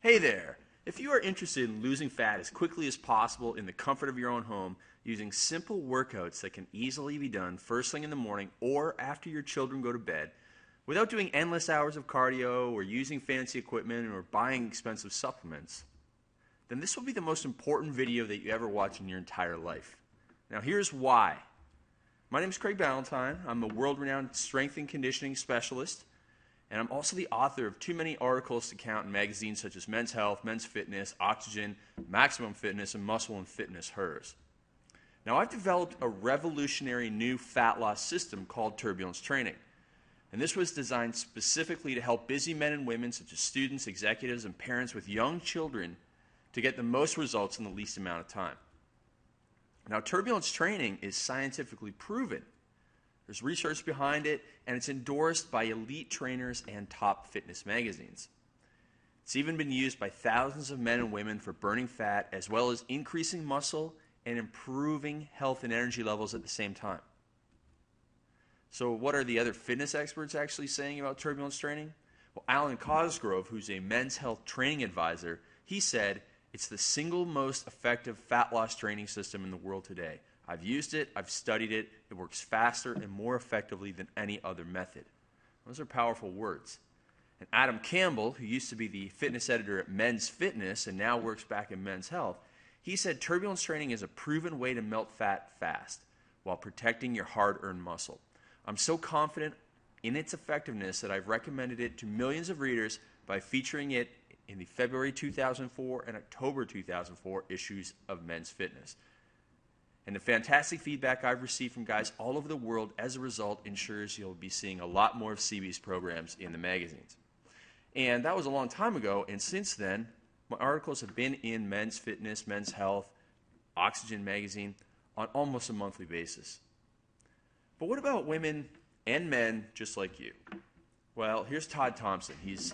Hey there! If you are interested in losing fat as quickly as possible in the comfort of your own home using simple workouts that can easily be done first thing in the morning or after your children go to bed, without doing endless hours of cardio or using fancy equipment or buying expensive supplements, then this will be the most important video that you ever watch in your entire life. Now here's why. My name is Craig Ballantyne. I'm a world-renowned strength and conditioning specialist, and I'm also the author of too many articles to count in magazines such as Men's Health, Men's Fitness, Oxygen, Maximum Fitness, and Muscle and Fitness Hers. Now I've developed a revolutionary new fat loss system called Turbulence Training. And this was designed specifically to help busy men and women such as students, executives, and parents with young children to get the most results in the least amount of time. Now Turbulence Training is scientifically proven. There's research behind it, and it's endorsed by elite trainers and top fitness magazines. It's even been used by thousands of men and women for burning fat, as well as increasing muscle and improving health and energy levels at the same time. So what are the other fitness experts actually saying about turbulence training? Well, Alan Cosgrove, who's a men's health training advisor, he said, it's the single most effective fat loss training system in the world today. I've used it, I've studied it, it works faster and more effectively than any other method. Those are powerful words. And Adam Campbell, who used to be the fitness editor at Men's Fitness and now works back in Men's Health, he said turbulence training is a proven way to melt fat fast while protecting your hard-earned muscle. I'm so confident in its effectiveness that I've recommended it to millions of readers by featuring it in the February 2004 and October 2004 issues of Men's Fitness. And the fantastic feedback I've received from guys all over the world as a result ensures you'll be seeing a lot more of CB's programs in the magazines. And that was a long time ago, and since then, my articles have been in Men's Fitness, Men's Health, Oxygen magazine on almost a monthly basis. But what about women and men just like you? Well, here's Todd Thompson. He's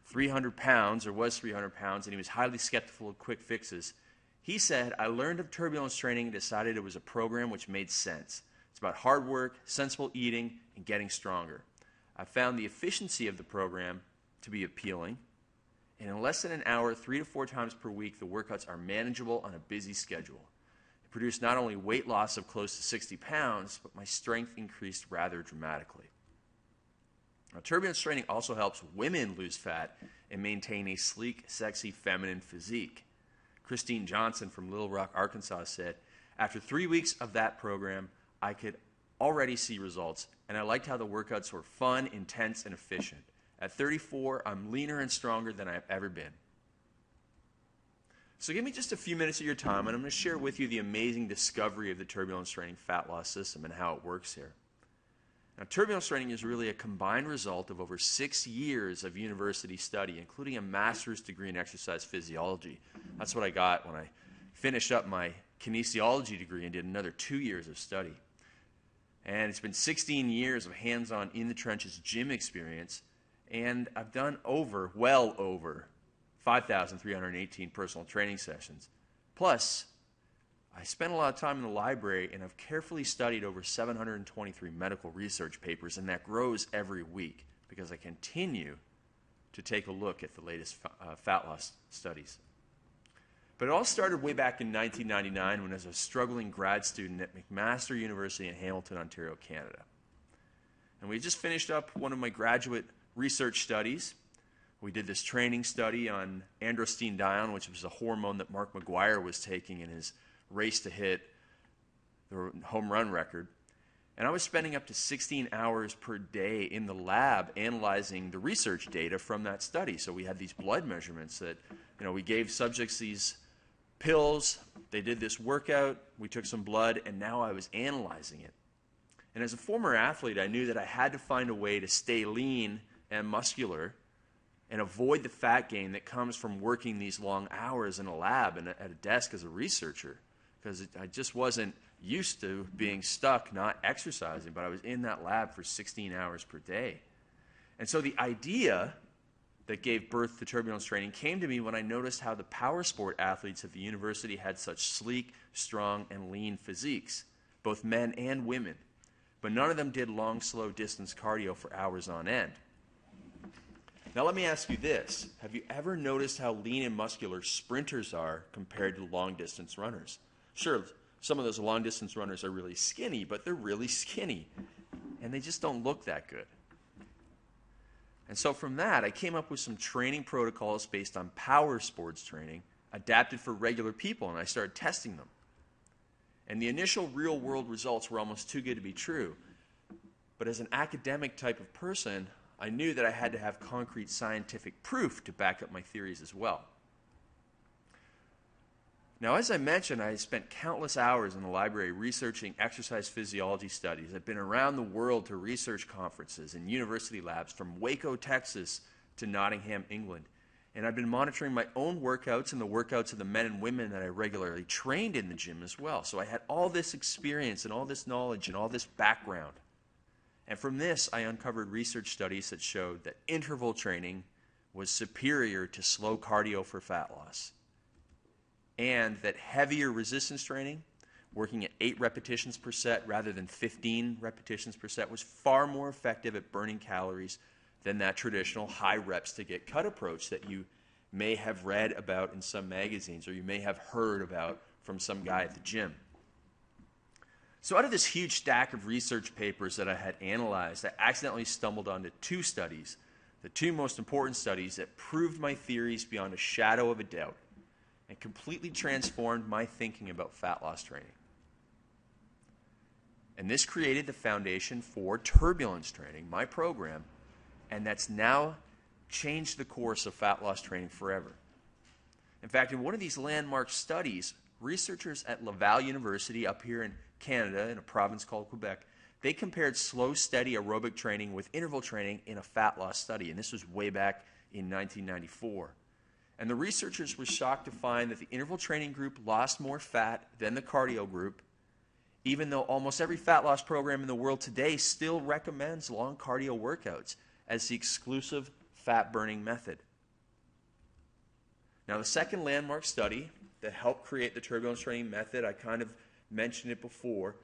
300 pounds, or was 300 pounds, and he was highly skeptical of quick fixes. He said, I learned of turbulence training and decided it was a program which made sense. It's about hard work, sensible eating, and getting stronger. I found the efficiency of the program to be appealing, and in less than an hour, 3 to 4 times per week, the workouts are manageable on a busy schedule. It produced not only weight loss of close to 60 pounds, but my strength increased rather dramatically. Now, turbulence training also helps women lose fat and maintain a sleek, sexy, feminine physique. Christine Johnson from Little Rock, Arkansas said, after 3 weeks of that program, I could already see results, and I liked how the workouts were fun, intense, and efficient. At 34, I'm leaner and stronger than I've ever been. So give me just a few minutes of your time, and I'm going to share with you the amazing discovery of the turbulence training fat loss system and how it works here. Now, turbulence training is really a combined result of over 6 years of university study, including a master's degree in exercise physiology. That's what I got when I finished up my kinesiology degree and did another 2 years of study. And it's been 16 years of hands-on in-the-trenches gym experience, and I've done well over 5,318 personal training sessions. Plus, I spent a lot of time in the library, and I've carefully studied over 723 medical research papers, and that grows every week because I continue to take a look at the latest fat loss studies. But it all started way back in 1999 when I was a struggling grad student at McMaster University in Hamilton, Ontario, Canada. And we just finished up one of my graduate research studies. We did this training study on androstenedione, which was a hormone that Mark McGuire was taking in his race to hit the home run record. And I was spending up to 16 hours per day in the lab analyzing the research data from that study. So we had these blood measurements that, we gave subjects these pills, they did this workout, we took some blood, and now I was analyzing it. And as a former athlete, I knew that I had to find a way to stay lean and muscular and avoid the fat gain that comes from working these long hours in a lab and at a desk as a researcher, because I just wasn't used to being stuck not exercising, but I was in that lab for 16 hours per day. And so the idea that gave birth to turbulence training came to me when I noticed how the power sport athletes at the university had such sleek, strong, and lean physiques, both men and women, but none of them did long, slow distance cardio for hours on end. Now let me ask you this. Have you ever noticed how lean and muscular sprinters are compared to long-distance runners? Sure, some of those long-distance runners are really skinny, but they're really skinny, and they just don't look that good. And so from that, I came up with some training protocols based on power sports training, adapted for regular people, and I started testing them. And the initial real-world results were almost too good to be true. But as an academic type of person, I knew that I had to have concrete scientific proof to back up my theories as well. Now, as I mentioned, I spent countless hours in the library researching exercise physiology studies. I've been around the world to research conferences and university labs from Waco, Texas to Nottingham, England. And I've been monitoring my own workouts and the workouts of the men and women that I regularly trained in the gym as well. So I had all this experience and all this knowledge and all this background. And from this, I uncovered research studies that showed that interval training was superior to slow cardio for fat loss. And that heavier resistance training, working at 8 repetitions per set rather than 15 repetitions per set, was far more effective at burning calories than that traditional high reps to get cut approach that you may have read about in some magazines or you may have heard about from some guy at the gym. So out of this huge stack of research papers that I had analyzed, I accidentally stumbled onto 2 studies, the 2 most important studies that proved my theories beyond a shadow of a doubt and completely transformed my thinking about fat loss training. And this created the foundation for Turbulence training, my program, and that's now changed the course of fat loss training forever. In fact, in one of these landmark studies, researchers at Laval University up here in Canada, in a province called Quebec, they compared slow, steady aerobic training with interval training in a fat loss study, and this was way back in 1994. And the researchers were shocked to find that the interval training group lost more fat than the cardio group, even though almost every fat loss program in the world today still recommends long cardio workouts as the exclusive fat-burning method. Now, the second landmark study that helped create the turbulence training method, I kind of mentioned it before,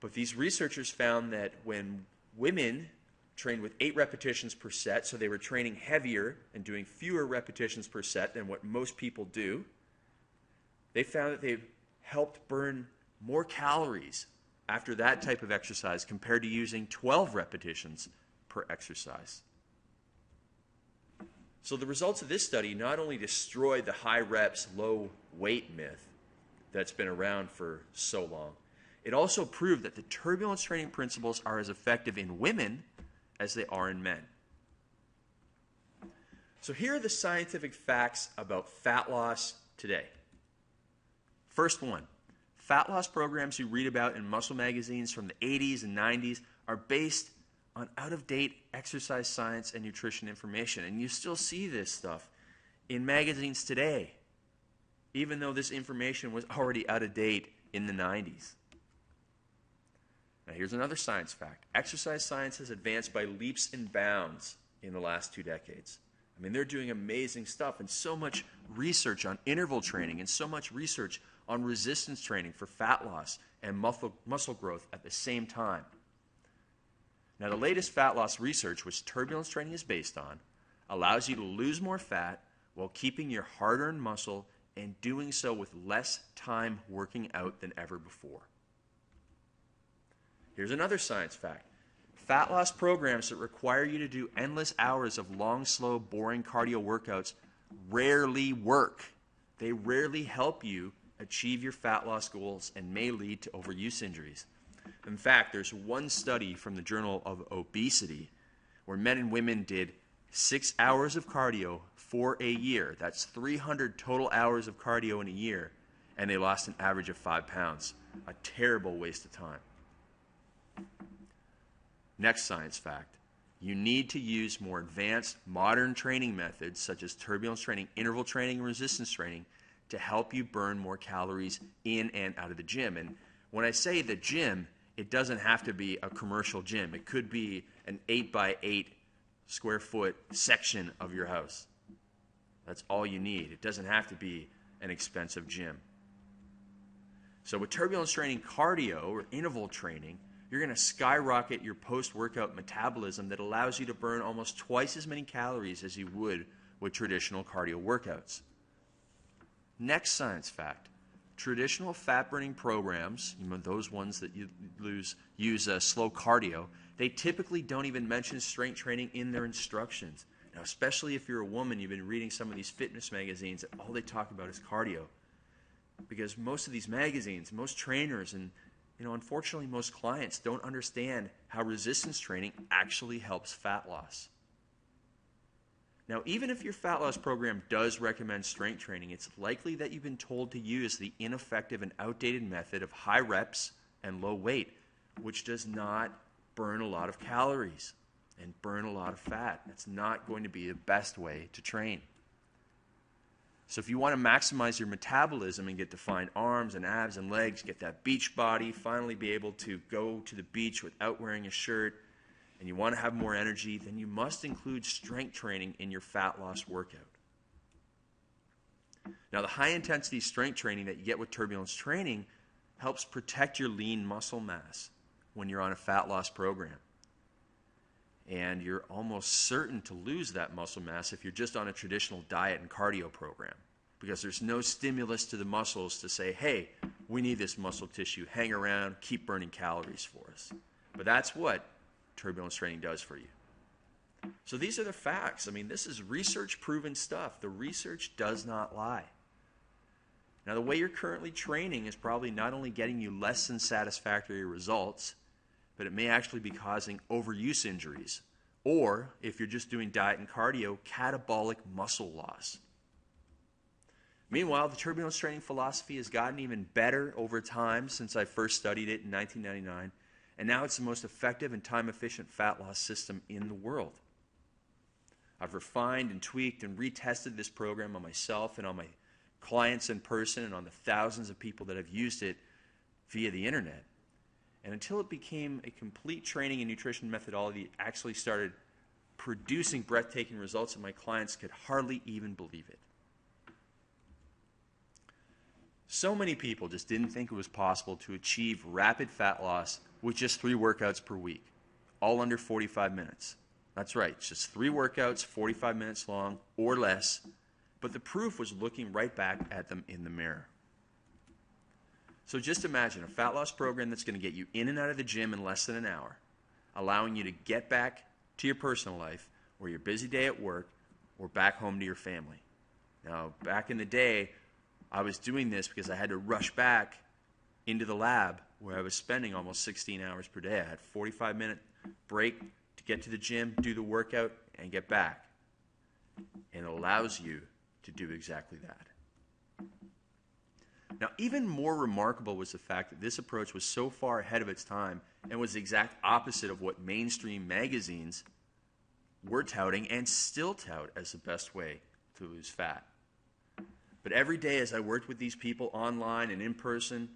but these researchers found that when women trained with 8 repetitions per set, so they were training heavier and doing fewer repetitions per set than what most people do, they found that they helped burn more calories after that type of exercise compared to using 12 repetitions per exercise. So the results of this study not only destroyed the high reps, low weight myth that's been around for so long, it also proved that the turbulence training principles are as effective in women as they are in men. So here are the scientific facts about fat loss today. First one, fat loss programs you read about in muscle magazines from the 80s and 90s are based on out-of-date exercise science and nutrition information. And you still see this stuff in magazines today, even though this information was already out of date in the 90s. Now here's another science fact. Exercise science has advanced by leaps and bounds in the last 2 decades. I mean, they're doing amazing stuff and so much research on interval training and so much research on resistance training for fat loss and muscle growth at the same time. Now, the latest fat loss research, which turbulence training is based on, allows you to lose more fat while keeping your hard-earned muscle and doing so with less time working out than ever before. Here's another science fact. Fat loss programs that require you to do endless hours of long, slow, boring cardio workouts rarely work. They rarely help you achieve your fat loss goals and may lead to overuse injuries. In fact, there's one study from the Journal of Obesity where men and women did 6 hours of cardio for a year. That's 300 total hours of cardio in a year, and they lost an average of 5 pounds. A terrible waste of time. Next science fact. You need to use more advanced modern training methods such as turbulence training, interval training, and resistance training to help you burn more calories in and out of the gym. And when I say the gym, it doesn't have to be a commercial gym. It could be an 8x8 square foot section of your house. That's all you need. It doesn't have to be an expensive gym. So with turbulence training cardio or interval training, you're going to skyrocket your post-workout metabolism that allows you to burn almost twice as many calories as you would with traditional cardio workouts. Next science fact. Traditional fat-burning programs, those ones that use slow cardio, they typically don't even mention strength training in their instructions. Now, especially if you're a woman, you've been reading some of these fitness magazines that all they talk about is cardio. Because most of these magazines, most trainers, and unfortunately most clients don't understand how resistance training actually helps fat loss. Now, even if your fat loss program does recommend strength training, it's likely that you've been told to use the ineffective and outdated method of high reps and low weight, which does not burn a lot of calories and burn a lot of fat. That's not going to be the best way to train. So if you want to maximize your metabolism and get defined arms and abs and legs, get that beach body, finally be able to go to the beach without wearing a shirt, and you want to have more energy, then you must include strength training in your fat loss workout. Now, the high-intensity strength training that you get with Turbulence training helps protect your lean muscle mass when you're on a fat loss program. And you're almost certain to lose that muscle mass if you're just on a traditional diet and cardio program, because there's no stimulus to the muscles to say, hey, we need this muscle tissue, hang around, keep burning calories for us. But that's what Turbulence training does for you. So these are the facts. This is research-proven stuff. The research does not lie. Now, the way you're currently training is probably not only getting you less than satisfactory results, but it may actually be causing overuse injuries, or, if you're just doing diet and cardio, catabolic muscle loss. Meanwhile, the Turbulence training philosophy has gotten even better over time since I first studied it in 1999, and now it's the most effective and time-efficient fat loss system in the world. I've refined and tweaked and retested this program on myself and on my clients in person and on the thousands of people that have used it via the internet. And until it became a complete training and nutrition methodology, it actually started producing breathtaking results, and my clients could hardly even believe it. So many people just didn't think it was possible to achieve rapid fat loss with just 3 workouts per week, all under 45 minutes. That's right, it's just 3 workouts, 45 minutes long or less, but the proof was looking right back at them in the mirror. So just imagine a fat loss program that's going to get you in and out of the gym in less than an hour, allowing you to get back to your personal life or your busy day at work or back home to your family. Now, back in the day, I was doing this because I had to rush back into the lab where I was spending almost 16 hours per day. I had a 45-minute break to get to the gym, do the workout, and get back. And it allows you to do exactly that. Now, even more remarkable was the fact that this approach was so far ahead of its time and was the exact opposite of what mainstream magazines were touting and still tout as the best way to lose fat. But every day as I worked with these people online and in person,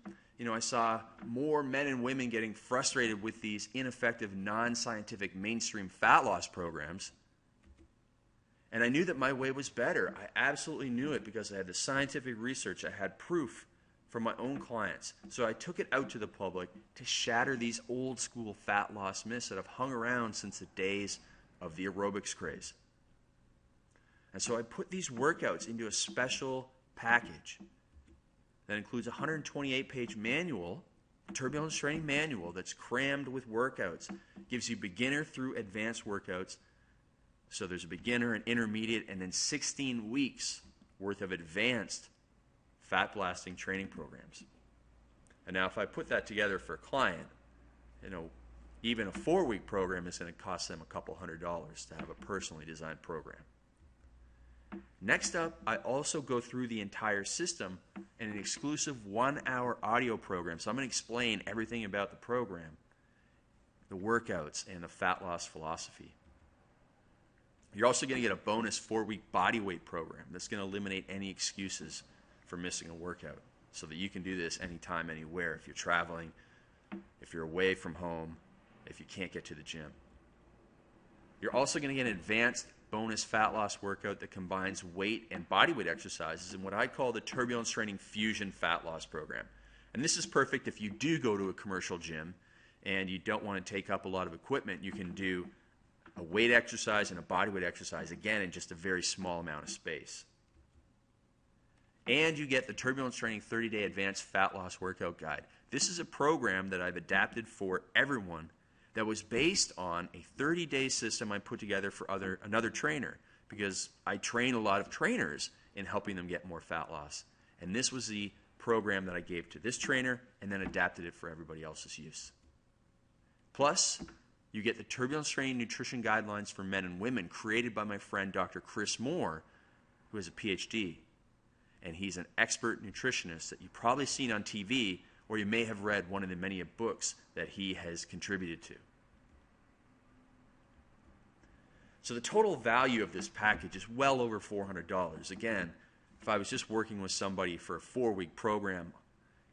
I saw more men and women getting frustrated with these ineffective, non-scientific mainstream fat loss programs. And I knew that my way was better. I absolutely knew it because I had the scientific research. I had proof from my own clients. So I took it out to the public to shatter these old school fat loss myths that have hung around since the days of the aerobics craze. And so I put these workouts into a special package that includes a 128-page manual, Turbulence training manual that's crammed with workouts. Gives you beginner through advanced workouts. So there's a beginner, an intermediate, and then 16 weeks worth of advanced fat blasting training programs. And now if I put that together for a client, even a 4-week program is going to cost them a couple $100 to have a personally designed program. Next up, I also go through the entire system in an exclusive 1-hour audio program. So I'm going to explain everything about the program, the workouts, and the fat loss philosophy. You're also going to get a bonus 4-week body weight program that's going to eliminate any excuses for missing a workout so that you can do this anytime, anywhere, if you're traveling, if you're away from home, if you can't get to the gym. You're also going to get an advanced bonus fat loss workout that combines weight and body weight exercises in what I call the Turbulence Training Fusion Fat Loss Program. And this is perfect if you do go to a commercial gym and you don't want to take up a lot of equipment, you can do a weight exercise and a bodyweight exercise, again, in just a very small amount of space. And you get the Turbulence Training 30-Day Advanced Fat Loss Workout Guide. This is a program that I've adapted for everyone that was based on a 30-day system I put together for another trainer, because I train a lot of trainers in helping them get more fat loss. And this was the program that I gave to this trainer and then adapted it for everybody else's use. Plus, you get the Turbulence Training Nutrition Guidelines for Men and Women created by my friend Dr. Chris Moore, who has a PhD. And he's an expert nutritionist that you've probably seen on TV, or you may have read one of the many books that he has contributed to. So the total value of this package is well over $400. Again, if I was just working with somebody for a 4-week program,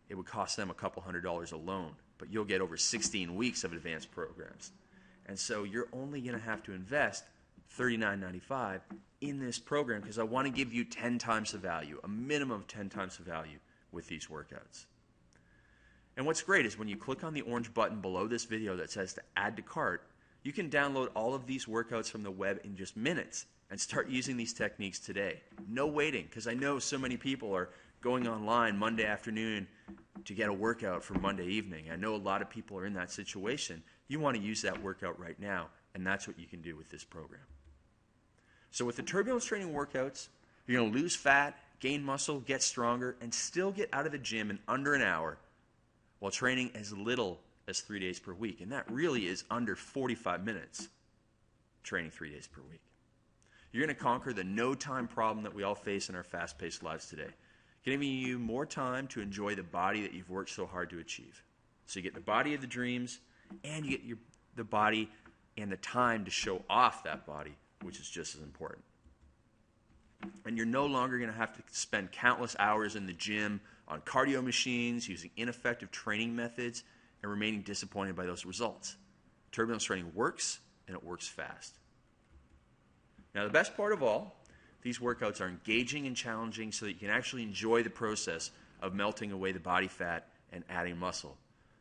it would cost them a couple $100 alone. But you'll get over 16 weeks of advanced programs. And so you're only going to have to invest $39.95 in this program, because I want to give you 10 times the value, a minimum of 10 times the value with these workouts. And what's great is when you click on the orange button below this video that says to add to cart, you can download all of these workouts from the web in just minutes and start using these techniques today. No waiting, because I know so many people are going online Monday afternoon to get a workout for Monday evening. I know a lot of people are in that situation. You want to use that workout right now, and that's what you can do with this program. So with the Turbulence Training workouts, you're going to lose fat, gain muscle, get stronger, and still get out of the gym in under an hour while training as little as 3 days per week. And that really is under 45 minutes training 3 days per week. You're going to conquer the no-time problem that we all face in our fast-paced lives today, giving you more time to enjoy the body that you've worked so hard to achieve. So you get the body of the dreams, and you get the body and the time to show off that body, which is just as important. And you're no longer going to have to spend countless hours in the gym on cardio machines, using ineffective training methods, and remaining disappointed by those results. Turbulence training works, and it works fast. Now, the best part of all, these workouts are engaging and challenging so that you can actually enjoy the process of melting away the body fat and adding muscle.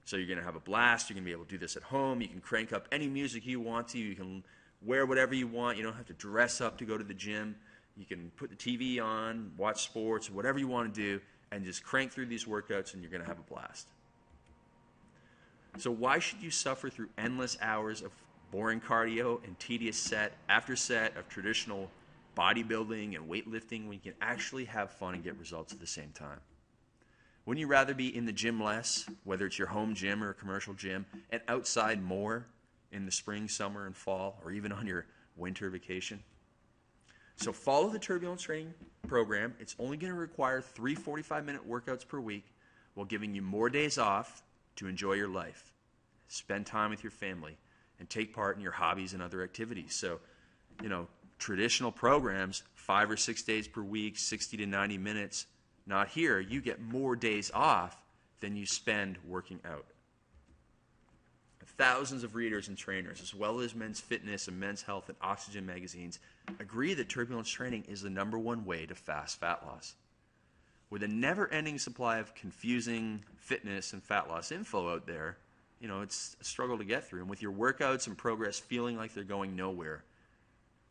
So you're going to have a blast. You're going to be able to do this at home. You can crank up any music you want to. You can wear whatever you want. You don't have to dress up to go to the gym. You can put the TV on, watch sports, whatever you want to do, and just crank through these workouts, and you're going to have a blast. So why should you suffer through endless hours of boring cardio and tedious set after set of traditional bodybuilding and weightlifting when you can actually have fun and get results at the same time? Wouldn't you rather be in the gym less, whether it's your home gym or a commercial gym, and outside more in the spring, summer, and fall, or even on your winter vacation? So follow the Turbulence Training program. It's only going to require 3 45-minute workouts per week while giving you more days off to enjoy your life, spend time with your family, and take part in your hobbies and other activities. So, traditional programs, 5 or 6 days per week, 60 to 90 minutes. Not here. You get more days off than you spend working out. Thousands of readers and trainers, as well as Men's Fitness and Men's Health and Oxygen magazines, agree that Turbulence Training is the #1 way to fast fat loss. With a never-ending supply of confusing fitness and fat loss info out there, it's a struggle to get through. And with your workouts and progress feeling like they're going nowhere,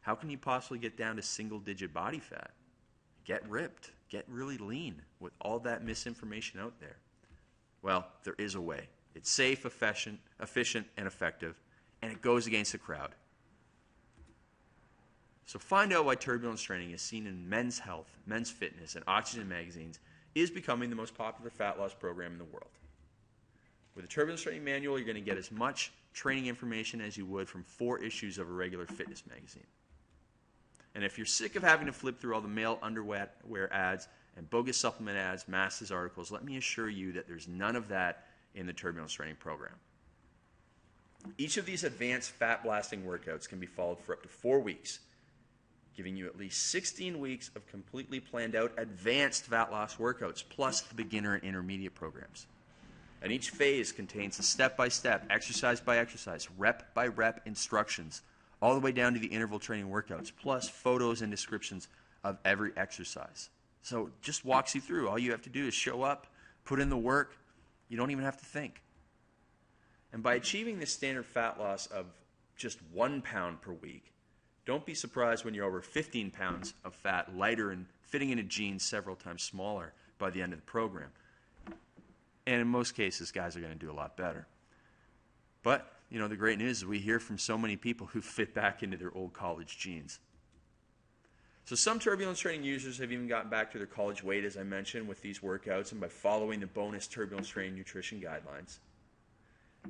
how can you possibly get down to single-digit body fat? Get ripped. Get really lean with all that misinformation out there. Well, there is a way. It's safe, efficient, and effective, and it goes against the crowd. So find out why Turbulence Training is seen in Men's Health, Men's Fitness, and Oxygen magazines is becoming the most popular fat loss program in the world. With the Turbulence Training Manual, you're going to get as much training information as you would from 4 issues of a regular fitness magazine. And if you're sick of having to flip through all the male underwear ads and bogus supplement ads, masses articles, let me assure you that there's none of that in the Turbulence Training program. Each of these advanced fat-blasting workouts can be followed for up to 4 weeks, giving you at least 16 weeks of completely planned out advanced fat loss workouts, plus the beginner and intermediate programs. And each phase contains the step-by-step, exercise-by-exercise, rep-by-rep instructions, all the way down to the interval training workouts, plus photos and descriptions of every exercise. So it just walks you through. All you have to do is show up, put in the work. You don't even have to think. And by achieving this standard fat loss of just 1 pound per week, don't be surprised when you're over 15 pounds of fat, lighter, and fitting into jeans several times smaller by the end of the program. And in most cases, guys are going to do a lot better. But, you know, the great news is we hear from so many people who fit back into their old college jeans. So some Turbulence Training users have even gotten back to their college weight, as I mentioned, with these workouts and by following the bonus Turbulence Training nutrition guidelines.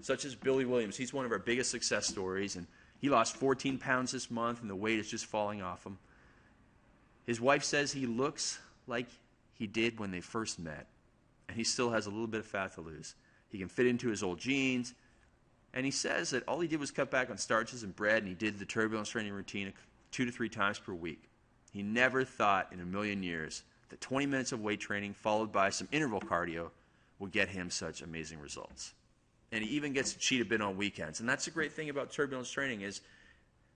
Such as Billy Williams. He's one of our biggest success stories, and he lost 14 pounds this month, and the weight is just falling off him. His wife says he looks like he did when they first met, and he still has a little bit of fat to lose. He can fit into his old jeans, and he says that all he did was cut back on starches and bread, and he did the Turbulence Training routine 2 to 3 times per week. He never thought in a million years that 20 minutes of weight training followed by some interval cardio would get him such amazing results. And he even gets to cheat a bit on weekends. And that's the great thing about Turbulence Training is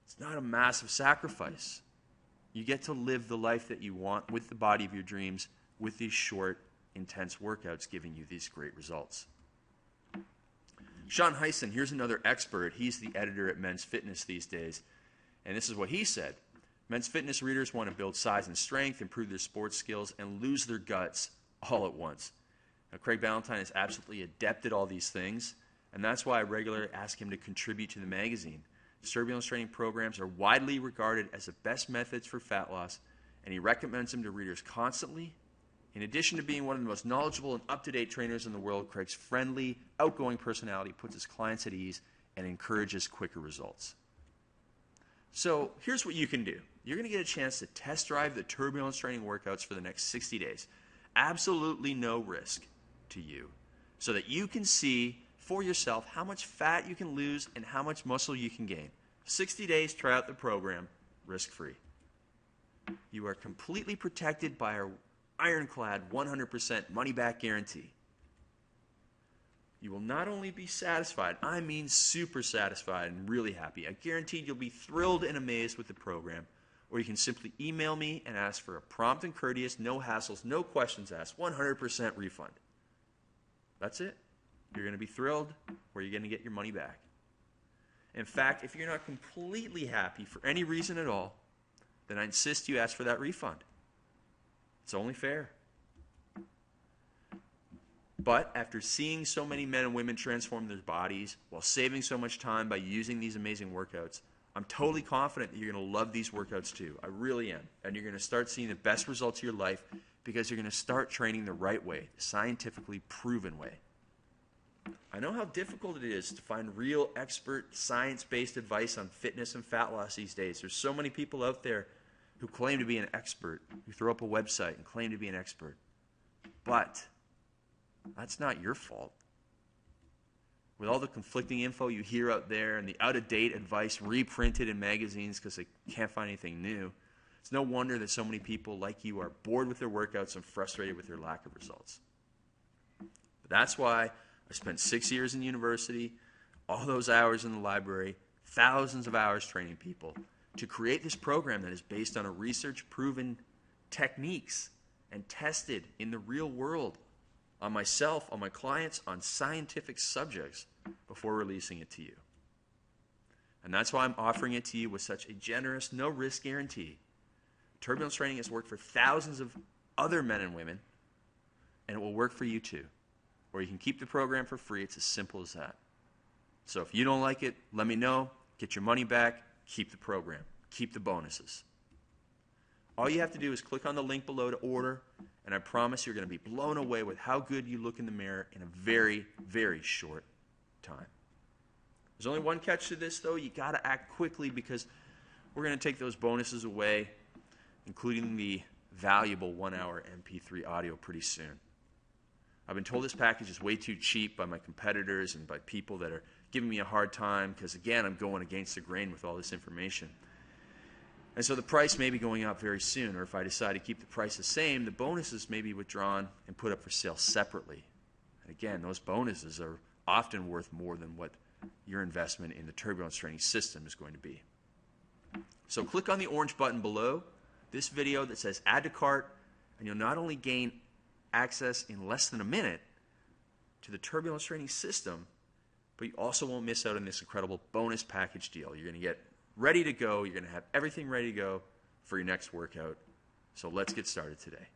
it's not a massive sacrifice. You get to live the life that you want with the body of your dreams with these short, intense workouts giving you these great results. Sean Heisen, here's another expert. He's the editor at Men's Fitness these days. And this is what he said. Men's Fitness readers want to build size and strength, improve their sports skills, and lose their guts all at once. Now, Craig Ballantyne is absolutely adept at all these things, and that's why I regularly ask him to contribute to the magazine. Turbulence Training programs are widely regarded as the best methods for fat loss, and he recommends them to readers constantly. In addition to being one of the most knowledgeable and up-to-date trainers in the world, Craig's friendly, outgoing personality puts his clients at ease and encourages quicker results. So here's what you can do. You're going to get a chance to test drive the Turbulence Training workouts for the next 60 days. Absolutely no risk to you, so that you can see for yourself how much fat you can lose and how much muscle you can gain. 60 days, try out the program, risk-free. You are completely protected by our ironclad 100% money-back guarantee. You will not only be satisfied, I mean super satisfied and really happy. I guarantee you'll be thrilled and amazed with the program. Or you can simply email me and ask for a prompt and courteous, no hassles, no questions asked, 100% refund. That's it. You're going to be thrilled, or you're going to get your money back. In fact, if you're not completely happy for any reason at all, then I insist you ask for that refund. It's only fair. But after seeing so many men and women transform their bodies while saving so much time by using these amazing workouts, I'm totally confident that you're going to love these workouts too. I really am. And you're going to start seeing the best results of your life because you're going to start training the right way, the scientifically proven way. I know how difficult it is to find real expert science-based advice on fitness and fat loss these days. There's so many people out there who claim to be an expert, who throw up a website and claim to be an expert. But that's not your fault. With all the conflicting info you hear out there and the out-of-date advice reprinted in magazines because they can't find anything new, it's no wonder that so many people like you are bored with their workouts and frustrated with their lack of results. But that's why I spent 6 years in university, all those hours in the library, thousands of hours training people to create this program that is based on a research-proven techniques and tested in the real world on myself, on my clients, on scientific subjects before releasing it to you. And that's why I'm offering it to you with such a generous, no-risk guarantee. Turbulence Training has worked for thousands of other men and women, and it will work for you too. Or you can keep the program for free. It's as simple as that. So if you don't like it, let me know. Get your money back. Keep the program. Keep the bonuses. All you have to do is click on the link below to order, and I promise you're going to be blown away with how good you look in the mirror in a very, very short time. There's only one catch to this, though. You got to act quickly because we're going to take those bonuses away, including the valuable 1-hour MP3 audio pretty soon. I've been told this package is way too cheap by my competitors and by people that are giving me a hard time because, again, I'm going against the grain with all this information. And so the price may be going up very soon, or if I decide to keep the price the same, the bonuses may be withdrawn and put up for sale separately. And again, those bonuses are often worth more than what your investment in the Turbulence Training system is going to be. So click on the orange button below this video that says Add to Cart, and you'll not only gain access in less than a minute to the Turbulence Training system, but you also won't miss out on this incredible bonus package deal. You're going to get ready to go. You're going to have everything ready to go for your next workout. So let's get started today.